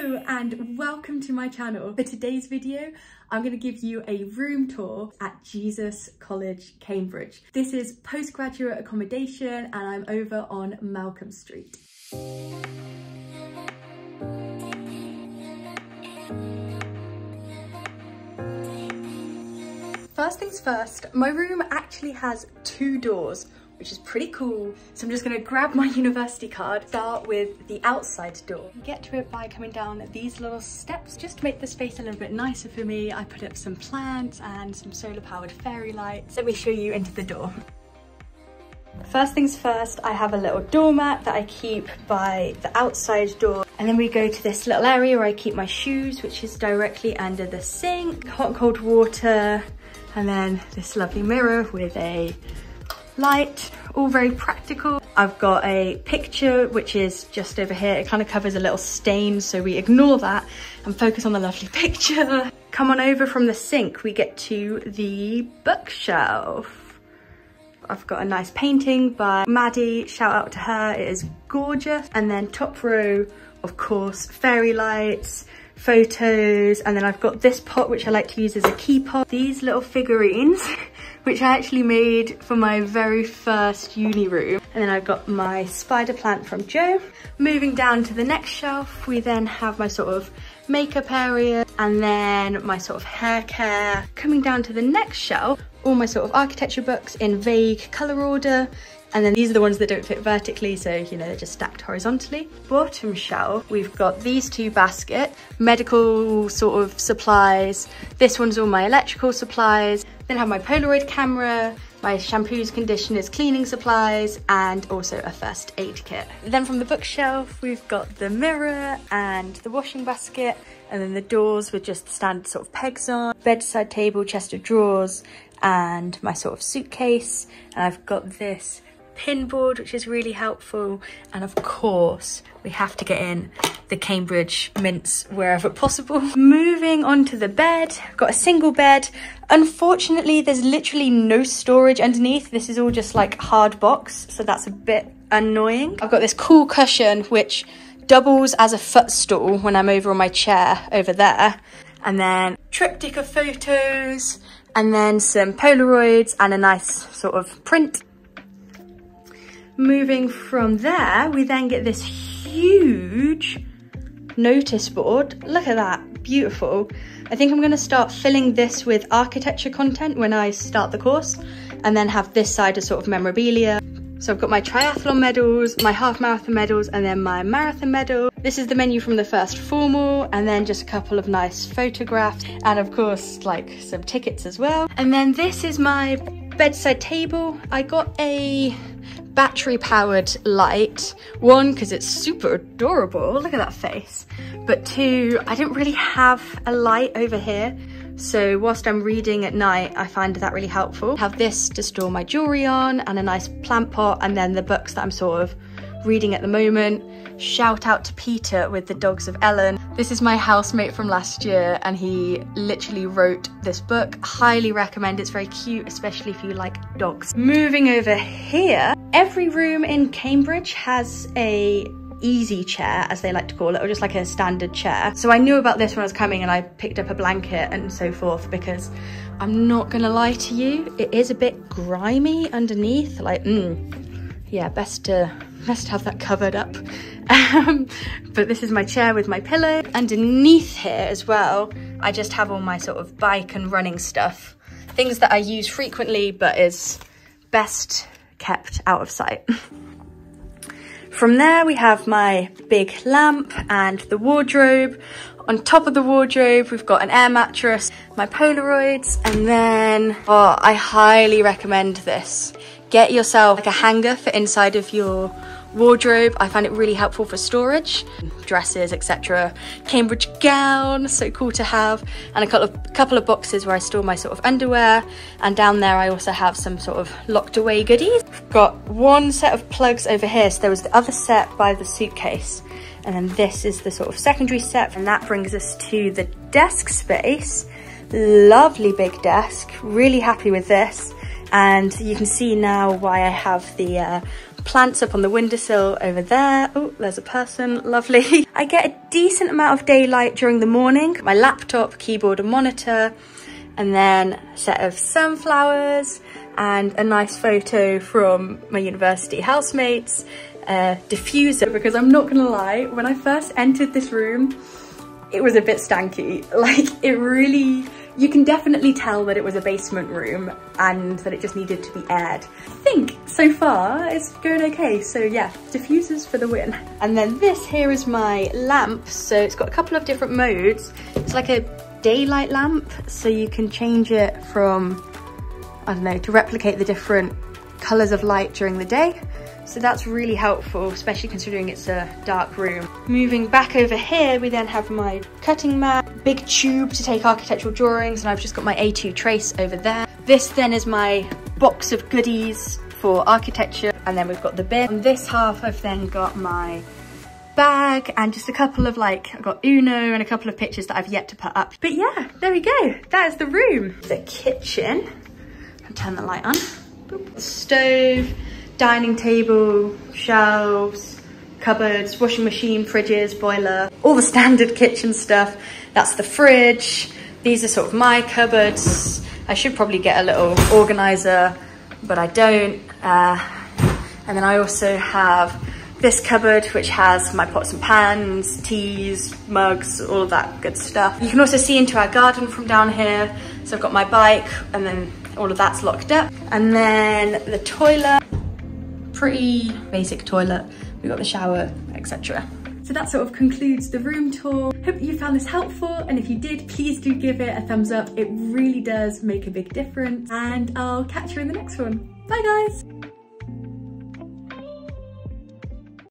Hello and welcome to my channel. For today's video, I'm going to give you a room tour at Jesus College, Cambridge. This is postgraduate accommodation and I'm over on Malcolm Street. First things first, my room actually has two doors, which is pretty cool. So I'm just gonna grab my university card, start with the outside door. Get to it by coming down these little steps. Just to make the space a little bit nicer for me, I put up some plants and some solar powered fairy lights. Let me show you into the door. First things first, I have a little doormat that I keep by the outside door. And then we go to this little area where I keep my shoes, which is directly under the sink. Hot and cold water, and then this lovely mirror with a light, all very practical. I've got a picture which is just over here. It kind of covers a little stain, so we ignore that and focus on the lovely picture. Come on over from the sink, we get to the bookshelf. I've got a nice painting by Maddie, shout out to her, it is gorgeous. And then top row, of course, fairy lights, photos, and then I've got this pot which I like to use as a key pot. These little figurines which I actually made for my very first uni room. And then I've got my spider plant from Joe. Moving down to the next shelf, we then have my sort of makeup area and then my sort of hair care. Coming down to the next shelf, all my sort of architecture books in vague colour order. And then these are the ones that don't fit vertically, so you know, they're just stacked horizontally. Bottom shelf, we've got these two baskets, medical sort of supplies. This one's all my electrical supplies. Then I have my Polaroid camera, my shampoos, conditioners, cleaning supplies, and also a first aid kit. Then from the bookshelf, we've got the mirror and the washing basket, and then the doors with just the standard sort of pegs on, bedside table, chest of drawers, and my sort of suitcase. And I've got this pin board, which is really helpful. And of course, we have to get in the Cambridge mints wherever possible. Moving on to the bed, I've got a single bed. Unfortunately, there's literally no storage underneath. This is all just like hard box, so that's a bit annoying. I've got this cool cushion, which doubles as a footstool when I'm over on my chair over there. And then triptych of photos, and then some Polaroids and a nice sort of print. Moving from there, we then get this huge notice board. Look at that, beautiful. I think I'm gonna start filling this with architecture content when I start the course, and then have this side as sort of memorabilia. So I've got my triathlon medals, my half marathon medals, and then my marathon medal. This is the menu from the first formal, and then just a couple of nice photographs, and of course, like some tickets as well. And then this is my bedside table. I got a battery powered light. One, because it's super adorable, look at that face. But two, I didn't really have a light over here. So whilst I'm reading at night, I find that really helpful. I have this to store my jewelry on and a nice plant pot, and then the books that I'm sort of reading at the moment. Shout out to Peter with the Dogs of Ellen. This is my housemate from last year and he literally wrote this book. Highly recommend, it's very cute, especially if you like dogs. Moving over here, every room in Cambridge has a easy chair, as they like to call it, or just like a standard chair. So I knew about this when I was coming and I picked up a blanket and so forth, because I'm not gonna lie to you, it is a bit grimy underneath, like, yeah, best to have that covered up. But this is my chair with my pillow. Underneath here as well, I just have all my sort of bike and running stuff. Things that I use frequently, but is best kept out of sight. From there, we have my big lamp and the wardrobe. On top of the wardrobe, we've got an air mattress, my Polaroids, and then, oh, I highly recommend this. Get yourself like a hanger for inside of your wardrobe. I find it really helpful for storage, dresses, etc. Cambridge gown, so cool to have, and a couple of boxes where I store my sort of underwear. And down there I also have some sort of locked away goodies. I've got one set of plugs over here, so there was the other set by the suitcase, and then this is the sort of secondary set, and that brings us to the desk space. Lovely big desk, really happy with this. And you can see now why I have the plants up on the windowsill over there. Oh, there's a person, lovely. I get a decent amount of daylight during the morning. My laptop, keyboard and monitor, and then a set of sunflowers and a nice photo from my university housemates, diffuser, because I'm not gonna lie, when I first entered this room, it was a bit stanky. Like, it really, you can definitely tell that it was a basement room and that it just needed to be aired. I think so far it's going okay. So yeah, diffusers for the win. And then this here is my lamp. So it's got a couple of different modes. It's like a daylight lamp, so you can change it from, I don't know, to replicate the different colors of light during the day. So that's really helpful, especially considering it's a dark room. Moving back over here, we then have my cutting mat, big tube to take architectural drawings, and I've just got my A2 trace over there. This then is my box of goodies for architecture, and then we've got the bin. On this half, I've then got my bag and just a couple of, like, I've got UNI and a couple of pictures that I've yet to put up. But yeah, there we go. That is the room. The kitchen. I'll turn the light on. Boop. Stove, dining table, shelves, cupboards, washing machine, fridges, boiler, all the standard kitchen stuff. That's the fridge. These are sort of my cupboards. I should probably get a little organizer, but I don't. And then I also have this cupboard, which has my pots and pans, teas, mugs, all of that good stuff. You can also see into our garden from down here. So I've got my bike, and then all of that's locked up. And then the toilet, pretty basic toilet. We've got the shower, etc. So that sort of concludes the room tour. Hope you found this helpful, and if you did, please do give it a thumbs up. It really does make a big difference, and I'll catch you in the next one. Bye guys.